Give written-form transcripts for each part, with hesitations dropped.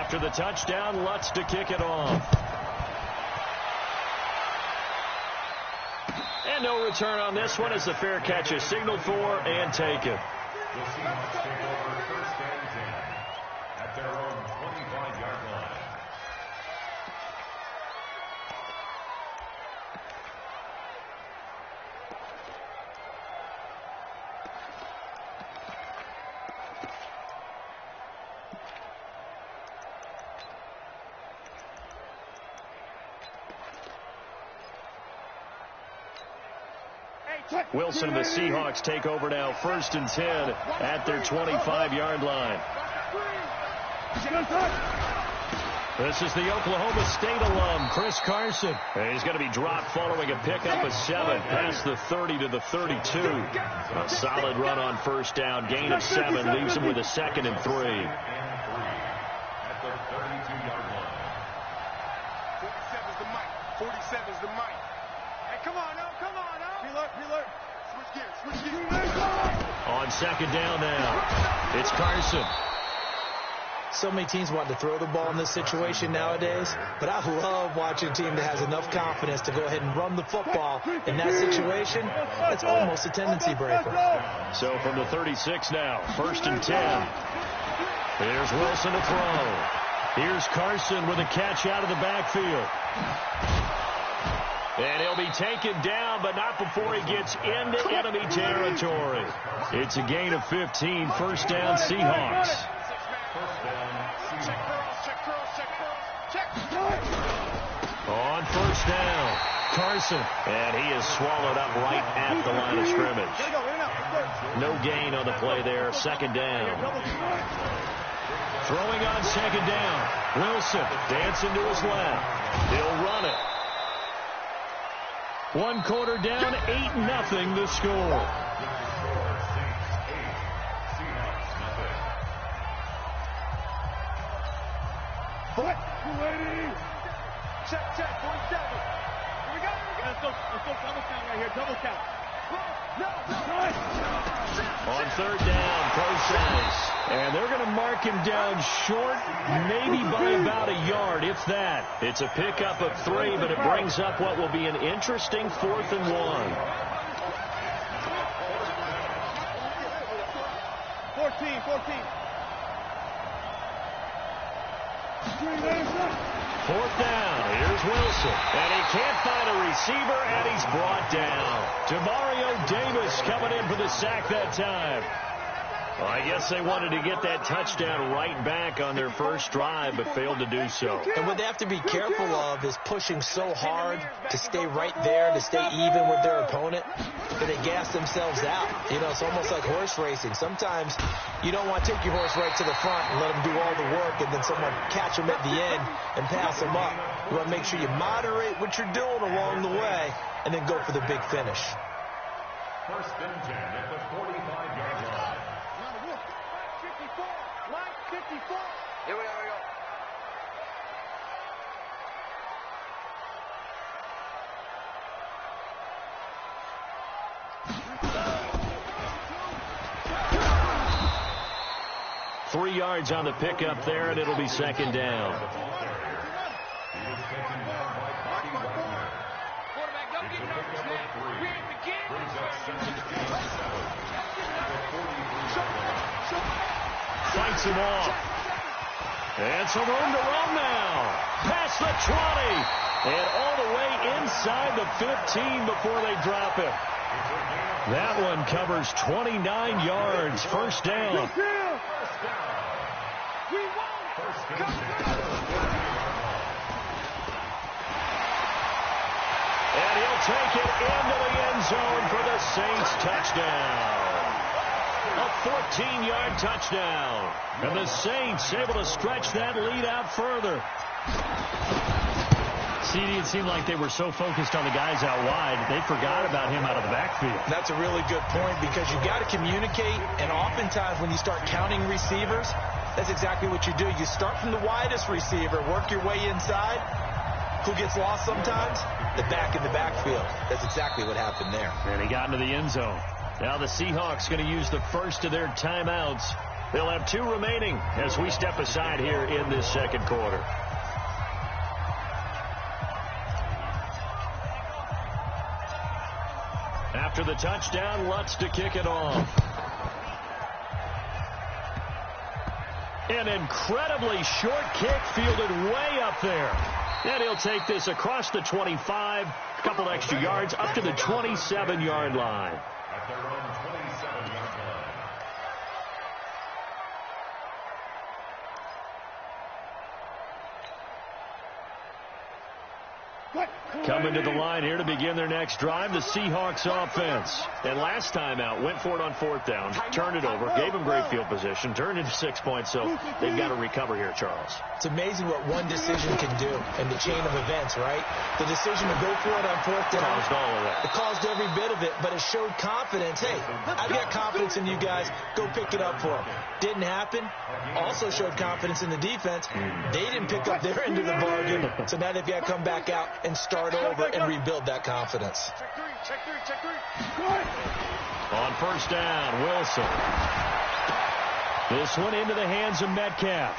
After the touchdown, Lutz to kick it off. And no return on this one as the fair catch is signaled for and taken. The Seahawks take over first and 10 at their own 25-yard line. Wilson and the Seahawks take over now, first and 10 at their 25-yard line. This is the Oklahoma State alum, Chris Carson. And he's going to be dropped following a pickup of 7 past the 30 to the 32. A solid run on first down, gain of 7, leaves him with a 2nd and 3. At the 32-yard line. 47's the mic. 47's the mic. Hey, come on now, come on now. Reload. Switch gears. On second down now, it's Carson. So many teams want to throw the ball in this situation nowadays, but I love watching a team that has enough confidence to go ahead and run the football in that situation. That's almost a tendency breaker. So from the 36 now, first and 10. Here's Wilson to throw. Here's Carson with a catch out of the backfield. And he'll be taken down, but not before he gets into enemy territory. It's a gain of 15, first down Seahawks. On first down, Carson. And he is swallowed up right at the line of scrimmage. No gain on the play there, second down. Throwing on second down, Wilson dancing to his left. He'll run it. 1 quarter down, 8-0 the score. Check, 47. Here we go. Let's go double count right here, double count. On third down, process. And they're going to mark him down short, maybe by about a yard, if that. It's a pickup of 3, but it brings up what will be an interesting 4th and 1. 14. 4th down, here's Wilson. And he can't find a receiver, and he's brought down. Demario Davis coming in for the sack that time. Well, I guess they wanted to get that touchdown right back on their first drive, but failed to do so. And what they have to be careful of is pushing so hard to stay right there, to stay even with their opponent, that they gas themselves out. You know, it's almost like horse racing. Sometimes you don't want to take your horse right to the front and let them do all the work, and then someone catch them at the end and pass them up. You want to make sure you moderate what you're doing along the way, and then go for the big finish. First and 10 at the 45-yard line. Line 54. Here we go. 3 yards on the pickup there, and it'll be second down. Fights him off. And some room to run now. Past the 20. And all the way inside the 15 before they drop him. That one covers 29 yards. First down. And he'll take it into the end zone for the Saints touchdown. A 14-yard touchdown. And the Saints able to stretch that lead out further. CD, it seemed like they were so focused on the guys out wide, they forgot about him out of the backfield. That's a really good point, because you got to communicate, and oftentimes when you start counting receivers, that's exactly what you do. You start from the widest receiver, work your way inside. Who gets lost sometimes? The back in the backfield. That's exactly what happened there. And he got into the end zone. Now the Seahawks going to use the first of their timeouts They'll have 2 remaining as we step aside here in this second quarter. After the touchdown, Lutz to kick it off. An incredibly short kick fielded way up there. And he'll take this across the 25, a couple extra yards, up to the 27-yard line. At their own 27-yard line. Coming to the line here to begin their next drive, the Seahawks offense. And last time out, went for it on 4th down, turned it over, gave them great field position, turned into 6 points, so they've got to recover here, Charles. It's amazing what one decision can do in the chain of events, right? The decision to go for it on 4th down. Caused all of that. It caused every bit of it, but it showed confidence. Hey, I've got confidence in you guys. Go pick it up for them. Didn't happen. Also showed confidence in the defense. They didn't pick up their end of the bargain. So now they've got to come back out and start over and rebuild that confidence. Check three. On 1st down, Wilson. This one into the hands of Metcalf.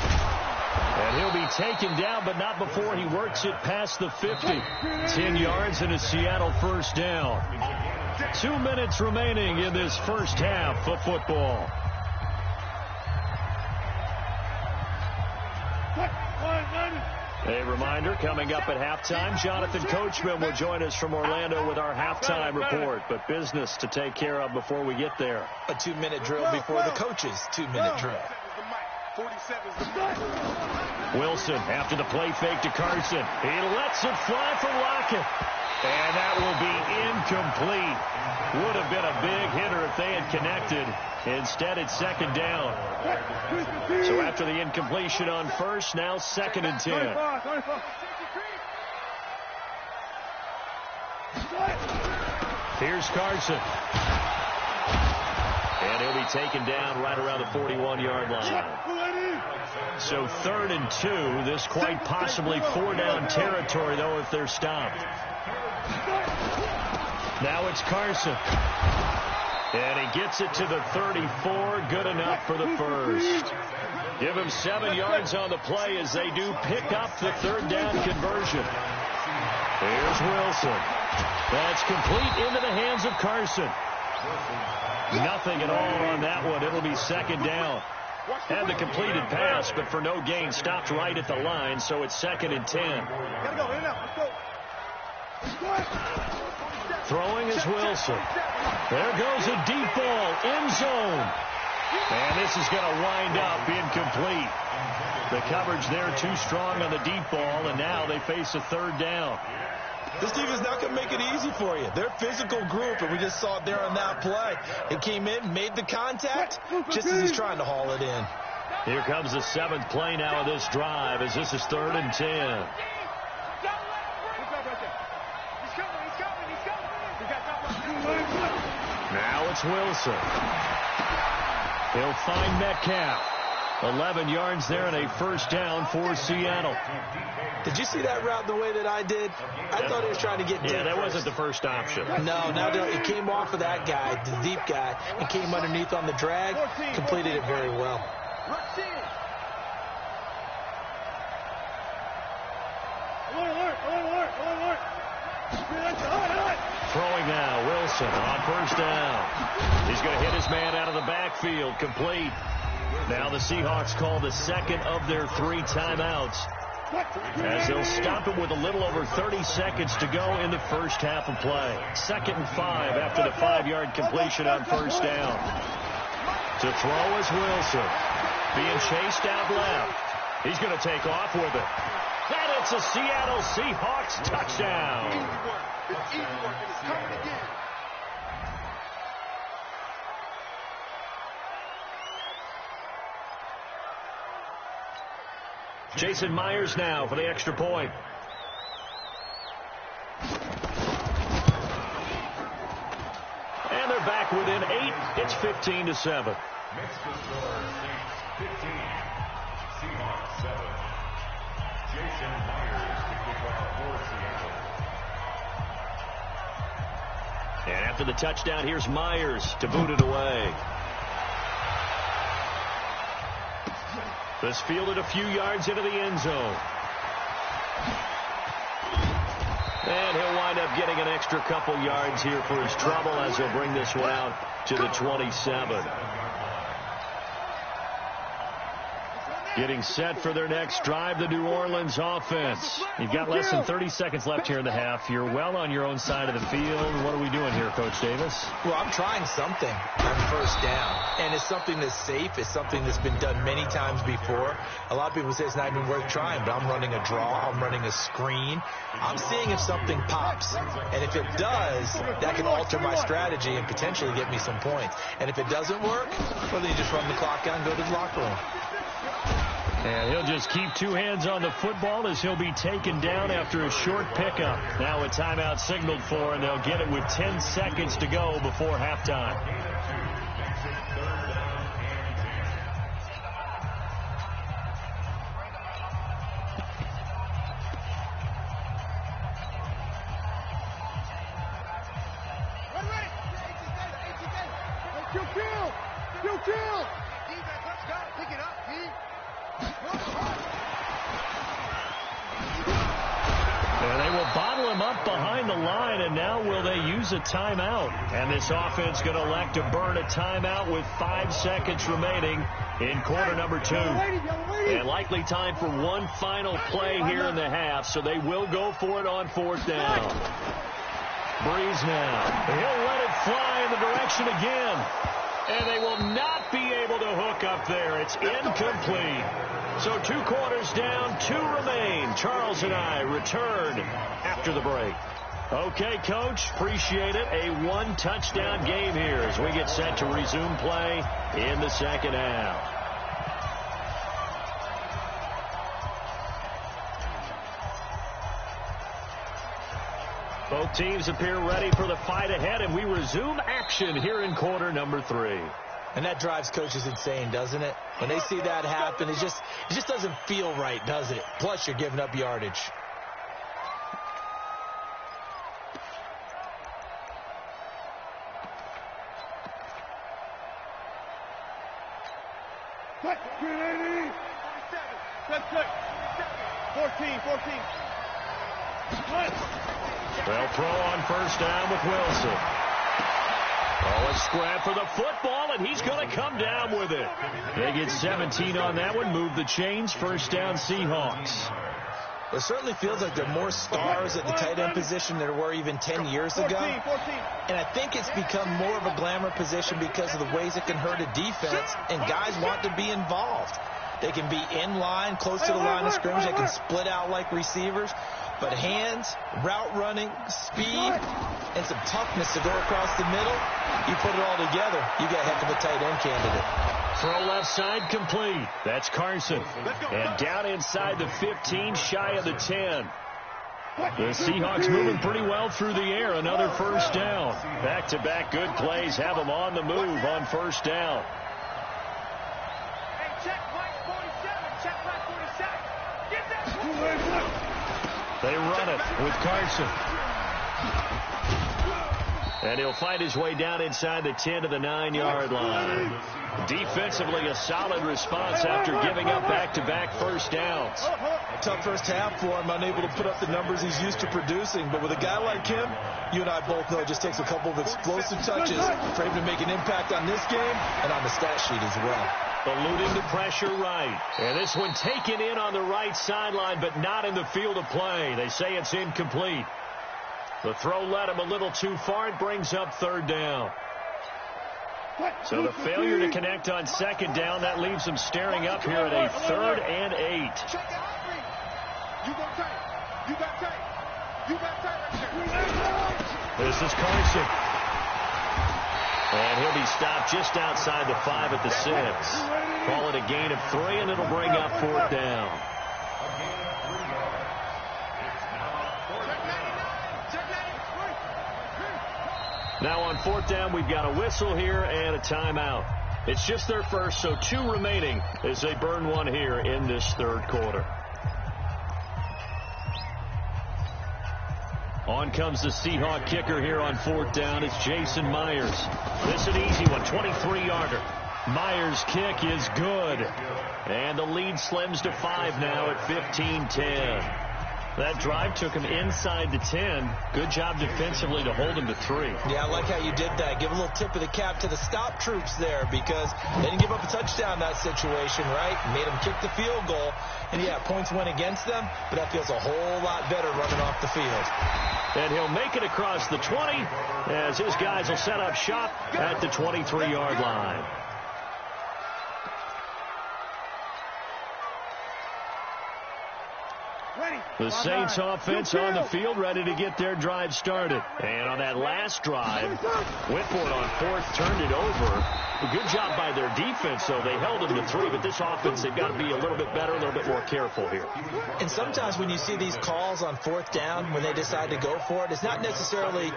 And he'll be taken down, but not before he works it past the 50. 10 yards and a Seattle 1st down. 2 minutes remaining in this first half of football. A reminder, coming up at halftime, Jonathan Coachman will join us from Orlando with our halftime report. But business to take care of before we get there. A 2-minute drill before the coach's 2-minute drill. Wilson after the play fake to Carson. He lets it fly from Lockett. And that will be incomplete. Would have been a big hitter if they had connected. Instead, it's 2nd down. So after the incompletion on 1st, now 2nd and 10. Here's Carson. And he'll be taken down right around the 41-yard line. So 3rd and 2. This quite possibly 4-down territory, though, if they're stopped. Now it's Carson. And he gets it to the 34. Good enough for the 1st. Give him 7 yards on the play as they do pick up the 3rd down conversion. Here's Wilson. That's complete into the hands of Carson. Nothing at all on that one. It'll be 2nd down. Had the completed pass, but for no gain, stopped right at the line, so it's 2nd and 10. Throwing is Wilson. There goes a deep ball, end zone. And this is going to wind up incomplete. The coverage there too strong on the deep ball, and now they face a 3rd down. This team is not going to make it easy for you. They're a physical group, and we just saw it there on that play. It came in, made the contact, just as he's trying to haul it in. Here comes the 7th play now of this drive, as this is 3rd and 10. Now it's Wilson. He'll find Metcalf. 11 yards there and a 1st down for Seattle. Did you see that route the way that I did? I thought he was trying to get deep. Yeah, that first. wasn't the first option. No, now it came off of that guy, the deep guy, and came underneath on the drag, completed it very well. Throwing now, Wilson on 1st down. He's going to hit his man out of the backfield, complete. Now the Seahawks call the 2nd of their 3 timeouts, as they'll stop it with a little over 30 seconds to go in the first half of play. 2nd and 5 after the 5-yard completion on 1st down. To throw is Wilson. Being chased out left. He's going to take off with it. And it's a Seattle Seahawks touchdown. It's easy work, and it's coming again. Jason Myers now for the extra point. And they're back within 8. It's 15-7. Next to score, Saints 15, Seahawks 7. Jason Myers to kick off for Seattle. And after the touchdown, here's Myers to boot it away. This fielded a few yards into the end zone. And he'll wind up getting an extra couple yards here for his trouble as he'll bring this one out to the 27. Getting set for their next drive, the New Orleans offense. You've got less than 30 seconds left here in the half. You're well on your own side of the field. What are we doing here, Coach Davis? Well, I'm trying something on first down. And it's something that's safe. It's something that's been done many times before. A lot of people say it's not even worth trying, but I'm running a draw. I'm running a screen. I'm seeing if something pops. And if it does, that can alter my strategy and potentially get me some points. And if it doesn't work, well, then you just run the clock out and go to the locker room. And he'll just keep two hands on the football as he'll be taken down after a short pickup. Now a timeout signaled for, and they'll get it with 10 seconds to go before halftime. A timeout, and this offense going to elect to burn a timeout with 5 seconds remaining in quarter number 2. And likely time for one final play here in the half, so they will go for it on fourth down. Breeze now. He'll let it fly in the direction again, and they will not be able to hook up there. It's incomplete. So 2 quarters down, 2 remain. Charles and I return after the break. Okay, Coach, appreciate it. A 1-touchdown game here as we get set to resume play in the second half. Both teams appear ready for the fight ahead, and we resume action here in quarter number 3. And that drives coaches insane, doesn't it? When they see that happen, it just doesn't feel right, does it? Plus, you're giving up yardage. They'll throw on first down with Wilson. Oh, a scrap for the football, and he's going to come down with it. They get 17 on that one. Move the chains. First down, Seahawks. It certainly feels like there are more stars at the tight end position than there were even 10 years ago. And I think it's become more of a glamour position because of the ways it can hurt a defense, and guys want to be involved. They can be in line, close to the line of scrimmage. They can split out like receivers. But hands, route running, speed, and some toughness to go across the middle, you put it all together, you got a heck of a tight end candidate. Throw left side complete. That's Carson. And down inside the 15, shy of the 10. The Seahawks moving pretty well through the air. Another first down. Back-to-back good plays have them on the move on first down. They run it with Carson. And he'll find his way down inside the 10 to the 9-yard line. Defensively, a solid response after giving up back-to-back first downs. Tough first half for him, unable to put up the numbers he's used to producing. But with a guy like him, you and I both know it just takes a couple of explosive touches for him to make an impact on this game and on the stat sheet as well. Eluding the pressure right. And this one taken in on the right sideline, but not in the field of play. They say it's incomplete. The throw led him a little too far. It brings up third down. So the failure to connect on second down, that leaves them staring up here at a 3rd and 8. This is Carson. And he'll be stopped just outside the 5 at the 6. Call it a gain of 3, and it'll bring up fourth down. Now on fourth down, we've got a whistle here and a timeout. It's just their first, so 2 remaining as they burn one here in this third quarter. On comes the Seahawk kicker here on fourth down. It's Jason Myers. This is an easy one, 23-yarder. Myers' kick is good. And the lead slims to 5 now at 15-10. That drive took him inside the 10. Good job defensively to hold him to 3. Yeah, I like how you did that. Give a little tip of the cap to the stop troops there because they didn't give up a touchdown in that situation, right? Made them kick the field goal. And, yeah, points went against them, but that feels a whole lot better running off the field. And he'll make it across the 20 as his guys will set up shop at the 23-yard line. The Saints offense on the field ready to get their drive started. And on that last drive, Whitford on 4th turned it over. A good job by their defense, though. They held them to 3, but this offense, they've got to be a little bit better, a little bit more careful here. And sometimes when you see these calls on 4th down, when they decide to go for it, it's not necessarily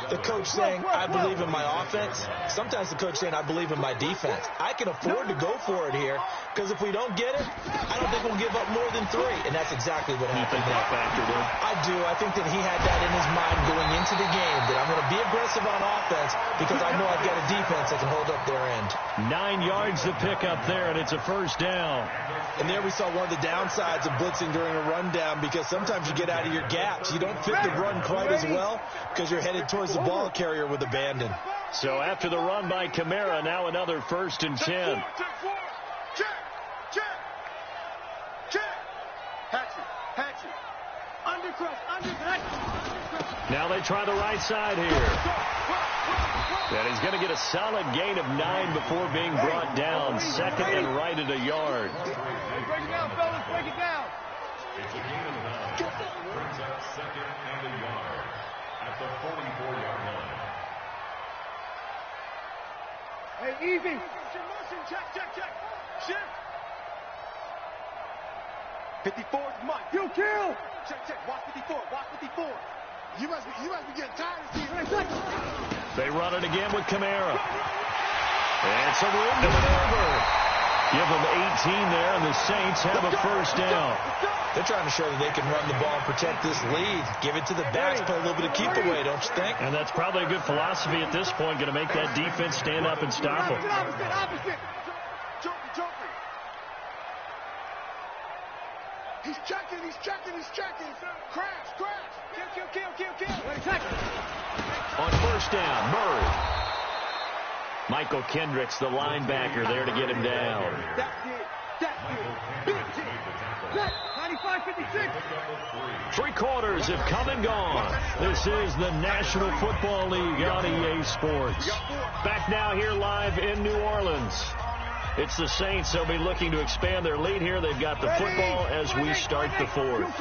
the coach saying, I believe in my offense. Sometimes the coach saying, I believe in my defense. I can afford to go for it here because if we don't get it, I don't think we'll give up more than 3. And that's exactly what happened. You think that factored in? I do. I think that he had that in his mind going into the game, that I'm going to be aggressive on offense because I know I've got a defense that can hold up their end. 9 yards to pick up there, and it's a 1st down. And there we saw one of the downsides of blitzing during a rundown because sometimes you get out of your gaps. You don't fit the run quite as well because you're headed towards the ball carrier with abandon. So after the run by Kamara, now another 1st and 10. Now they try the right side here. And he's going to get a solid gain of 9 before being brought down. 2nd and right at a yard. Break it down, fellas. Break it down. It's a gain of 9. Brings up 2nd and a yard at the 44-yard line. Hey, easy. Check. Shift. 54 is Mike. You kill. Check. Watch 54. You must be getting tired of seeing it. They run it again with Kamara. And some room to maneuver. Give them 18 there, and the Saints have a 1st down. They're trying to show that they can run the ball and protect this lead. Give it to the backs, play a little bit of keep away, don't you think? And that's probably a good philosophy at this point, going to make that defense stand up and stop them. Opposite. Joker. He's checking. Crash. Kill. On 1st down, Murray. Michael Kendricks, the linebacker, there to get him down. That's it. Big hit. 95-56. 3 quarters have come and gone. This is the National Football League on EA Sports. Back now here live in New Orleans. It's the Saints. They'll be looking to expand their lead here. They've got the football as we start the 4th.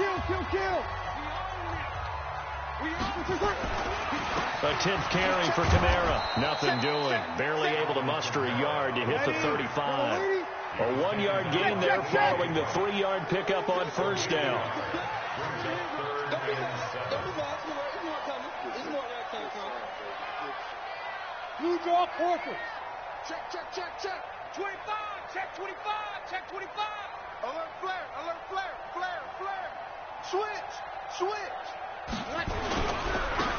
Kill. A 10th carry for Kamara. Nothing doing. Barely able to muster a yard to hit the 35. A 1-yard gain there following the 3-yard pickup on 1st down. Blue draw quarter. Check. 25. Check 25. Alert flare. Switch.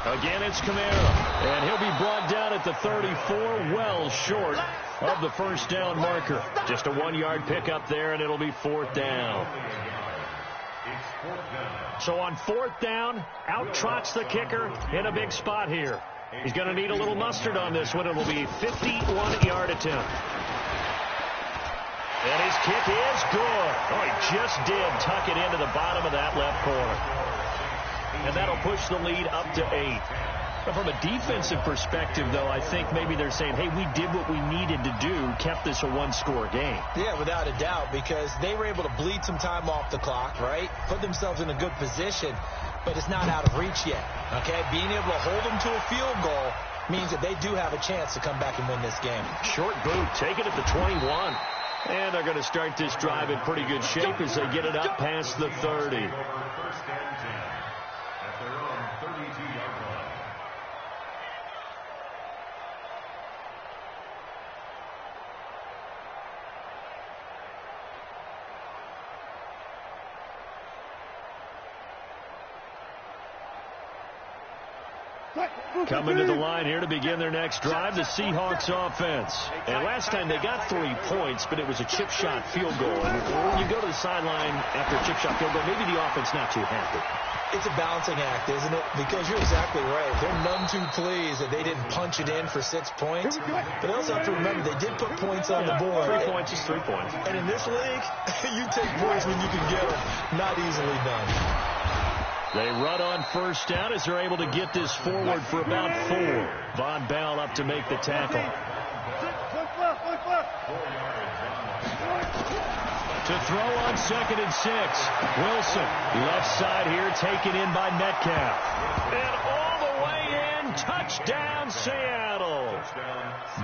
Again, it's Kamara, and he'll be brought down at the 34, well short of the 1st down marker. Just a 1-yard pickup there, and it'll be 4th down. So on 4th down, out trots the kicker in a big spot here. He's going to need a little mustard on this one. It will be a 51-yard attempt. And his kick is good. Oh, he just did tuck it into the bottom of that left corner. And that'll push the lead up to 8. But from a defensive perspective, though, I think maybe they're saying, hey, we did what we needed to do, kept this a 1-score game. Yeah, without a doubt, because they were able to bleed some time off the clock, right? Put themselves in a good position, but it's not out of reach yet, okay? Being able to hold them to a field goal means that they do have a chance to come back and win this game. Short boot, take it at the 21. And they're going to start this drive in pretty good shape as they get it up past the 30. 1st and 10 at their own 32-yard line. Coming to the line here to begin their next drive, the Seahawks offense. And last time they got 3 points, but it was a chip shot field goal. And when you go to the sideline after a chip shot field goal, maybe the offense not too happy. It's a balancing act, isn't it? Because you're exactly right. They're none too pleased that they didn't punch it in for 6 points. But they also have to remember they did put points on the board. 3 points is 3 points. And in this league, you take points when you can get them. Not easily done. They run on first down as they're able to get this forward for about 4. Von Bell up to make the tackle. To throw on 2nd and 6. Wilson, left side here, taken in by Metcalf. And all the way in, touchdown Seattle.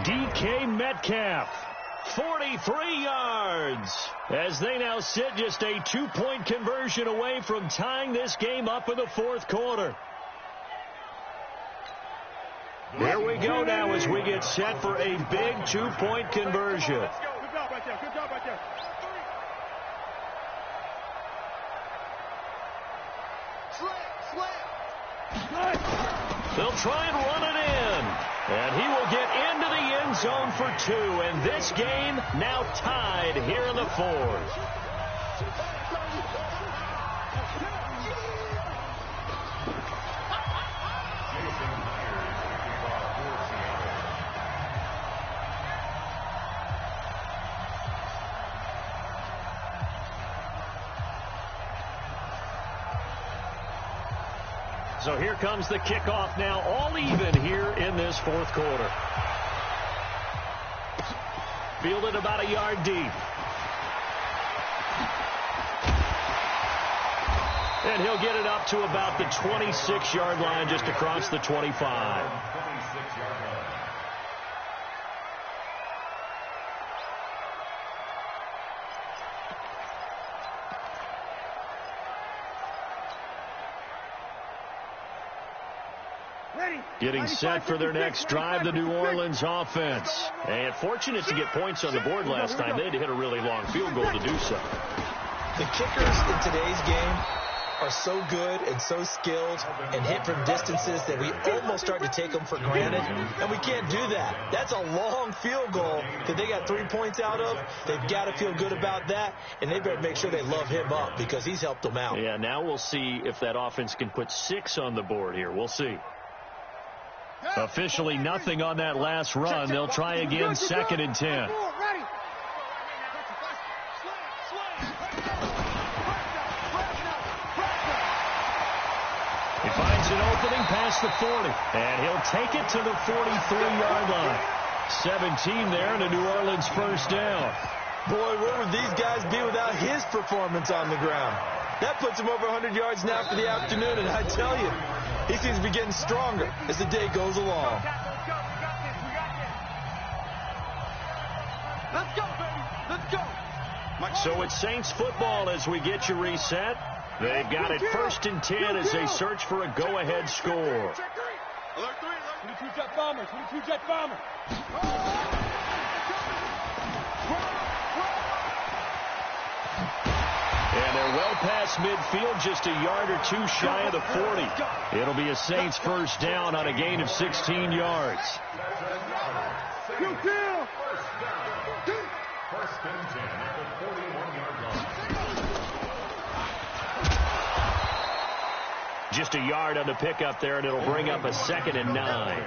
DK Metcalf, 43 yards. As they now sit just a 2-point conversion away from tying this game up in the 4th quarter. Here we go now as we get set for a big 2-point conversion. Good job right there. Good job right there. They'll try and run it in. And he will get into the end zone for 2. And this game now tied here in the 4th. So here comes the kickoff now, all even here in this 4th quarter. Fielded about a yard deep. And he'll get it up to about the 26-yard line, just across the 25. Getting set for their next drive, the New Orleans offense. And fortunate to get points on the board last time. They had to hit a really long field goal to do so. The kickers in today's game are so good and so skilled and hit from distances that we almost start to take them for granted. And we can't do that. That's a long field goal that they got 3 points out of. They've got to feel good about that. And they better make sure they love him up because he's helped them out. Yeah, now we'll see if that offense can put 6 on the board here. We'll see. Officially nothing on that last run. They'll try again, 2nd and 10. He finds an opening past the 40, and he'll take it to the 43-yard line. 17 there, and a New Orleans first down. Boy, where would these guys be without his performance on the ground? That puts him over 100 yards now for the afternoon, and I tell you, he seems to be getting stronger as the day goes along. Let's go, baby. Let's go. So it's Saints football as we get you reset. They've got it 1st and 10 as they search for a go-ahead score. Alert 3, alert. 22 jet bomber, 22 jet bomber. And they're well past midfield, just a yard or 2 shy of the 40. It'll be a Saints first down on a gain of 16 yards. You kill. First and 10 at the 41-yard line. Just a yard on the pickup there, and it'll bring up a 2nd and 9.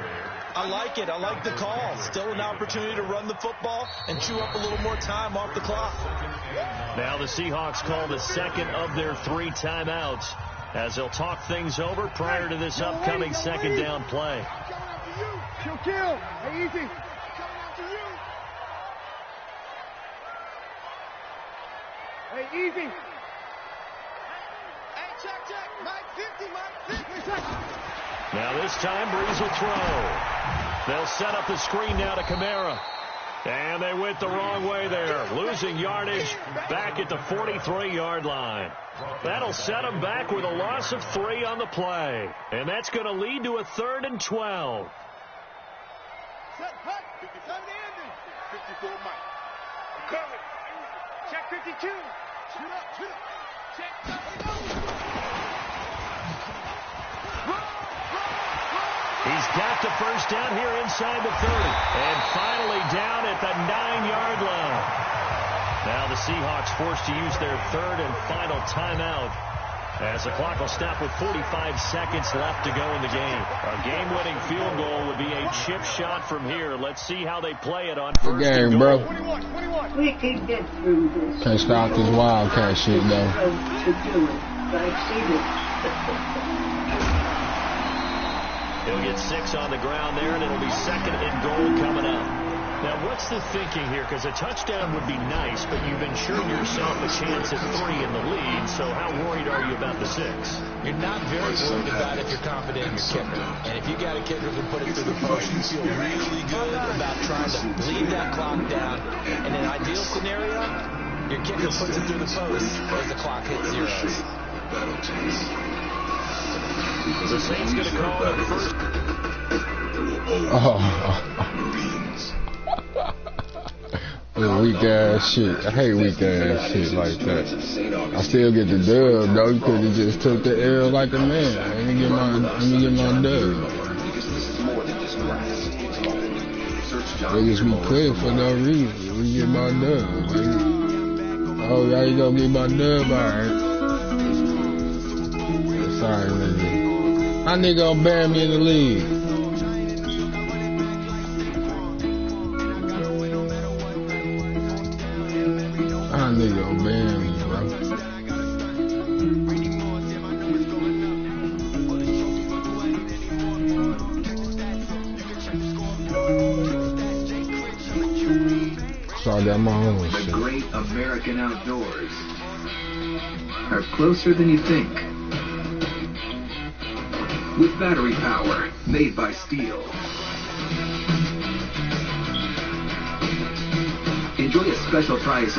I like it. I like the call. Still an opportunity to run the football and chew up a little more time off the clock. Now the Seahawks call the 2nd of their 3 timeouts as they'll talk things over prior to this upcoming 2nd down play. Kill. Hey, easy. Hey, easy. Hey, check. Mike 50. Now this time, Breeze will throw. They'll set up the screen now to Kamara. And they went the wrong way there, losing yardage back at the 43-yard line. That'll set them back with a loss of 3 on the play. And that's going to lead to a 3rd and 12. Set, hut. 54, Mike. Cover. Check 52. Shoot up. Check 52. got the first down here inside the 30. And finally down at the 9-yard line. Now the Seahawks forced to use their third and final timeout, as the clock will stop with 45 seconds left to go in the game. A game-winning field goal would be a chip shot from here. Let's see how they play it on first and goal. Bro. We can get through this. Can't stop this Wildcat shit, though. To do it. I've seen it. He'll get 6 on the ground there, and it'll be second and goal coming up. Now, what's the thinking here? Because a touchdown would be nice, but you've ensured yourself a chance at 3 in the lead, so how worried are you about the 6? You're not very worried about it if you're confident in your kicker. And if you got a kicker who can put it through the post, you feel really good about trying to bleed that clock down. In an ideal scenario, your kicker puts it through the post as the clock hits zeros. The Saints going to call it first. Weak ass shit. I hate weak ass shit like that. I still get the dub though. You could have just took the L like a man. Let me get my dub. They just be quick for no reason. Let me get my dub, baby. Oh, y'all you gonna get my dub, alright. Sorry, nigga. How nigga gonna ban me in the league? Nigga gonna ban me, bro. So I got my own shit. The great American outdoors are closer than you think. With battery power made by Steel. Enjoy a special price on the